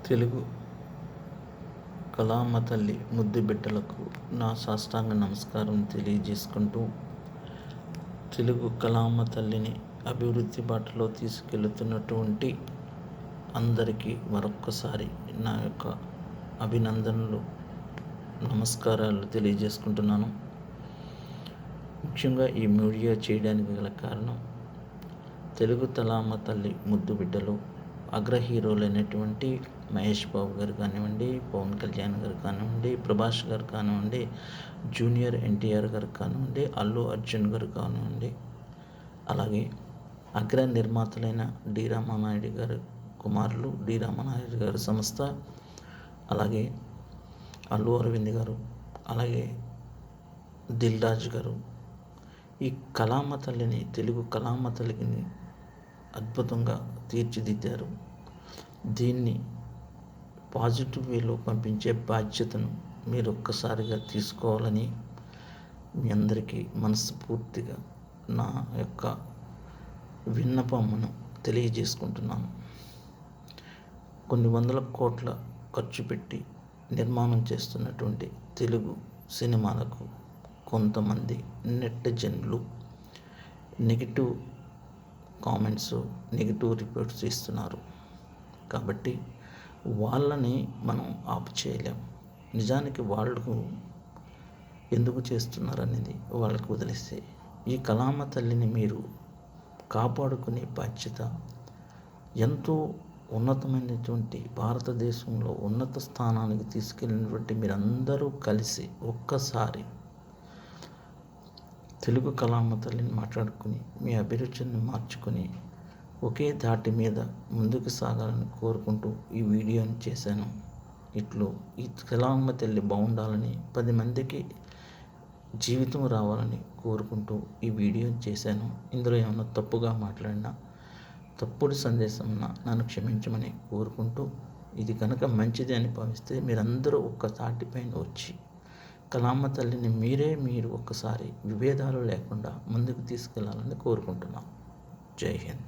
తెలుగు కళామ తల్లి ముద్దు బిడ్డలకు నా సాష్టాంగ నమస్కారం తెలియజేసుకుంటూ, తెలుగు కళామ తల్లిని అభివృద్ధి బాటలో తీసుకెళ్తున్నటువంటి అందరికీ మరొక్కసారి నా యొక్క అభినందనలు, నమస్కారాలు తెలియజేసుకుంటున్నాను. ముఖ్యంగా ఈ వీడియో చేయడానికి గల కారణం, తెలుగు కళామ తల్లి ముద్దు బిడ్డలు అగ్ర హీరోలైనటువంటి మహేష్ బాబు గారు కానివ్వండి, పవన్ కళ్యాణ్ గారు కానివ్వండి, ప్రభాస్ గారు కానివ్వండి, జూనియర్ ఎన్టీఆర్ గారు కానివ్వండి, అల్లు అర్జున్ గారు కానివ్వండి, అలాగే అగ్ర నిర్మాతలైన డి రామానాయుడు గారు కుమారులు, డి రామానాయుడు గారు సంస్థ, అలాగే అల్లు అరవింద్ గారు, అలాగే దిల్ రాజు గారు, ఈ కళామ తల్లిని, తెలుగు కళామ తల్లిని అద్భుతంగా తీర్చిదిద్దారు. దీన్ని పాజిటివ్ వేలో పంపించే బాధ్యతను మీరు ఒక్కసారిగా తీసుకోవాలని మీ అందరికీ మనస్ఫూర్తిగా నా యొక్క విన్నపమును తెలియజేసుకుంటున్నాను. కొన్ని వందల కోట్ల ఖర్చు పెట్టి నిర్మాణం చేస్తున్నటువంటి తెలుగు సినిమాలకు కొంతమంది నెటిజన్లు నెగిటివ్ కామెంట్స్, నెగిటివ్ రిపోర్ట్స్ ఇస్తున్నారు. కాబట్టి వాళ్ళని మనం ఆపు చేయలేం. నిజానికి వాళ్ళు ఎందుకు చేస్తున్నారు అనేది వాళ్ళకి వదిలేస్తే, ఈ కళామ తల్లిని మీరు కాపాడుకునే బాధ్యత ఎంతో ఉన్నతమైనటువంటి, భారతదేశంలో ఉన్నత స్థానానికి తీసుకెళ్ళినటువంటి మీరందరూ కలిసి ఒక్కసారి తెలుగు కళామ తల్లిని మాట్లాడుకుని, మీ అభిరుచిని మార్చుకొని ఒకే ధాటి మీద ముందుకు సాగాలని కోరుకుంటూ ఈ వీడియోని చేశాను. ఈ కళామ తల్లి బాగుండాలని, 10 మందికి జీవితం రావాలని కోరుకుంటూ ఈ వీడియోని చేశాను. ఇందులో ఏమైనా తప్పుగా మాట్లాడినా, తప్పుడు సందేశం నన్ను క్షమించమని కోరుకుంటూ, ఇది కనుక మంచిది అని భావిస్తే మీరందరూ ఒక్క తాటిపైన వచ్చి కళామ తల్లిని మీరు ఒక్కసారి విభేదాలు లేకుండా ముందుకు తీసుకెళ్లాలని కోరుకుంటున్నాను. జై హింద్.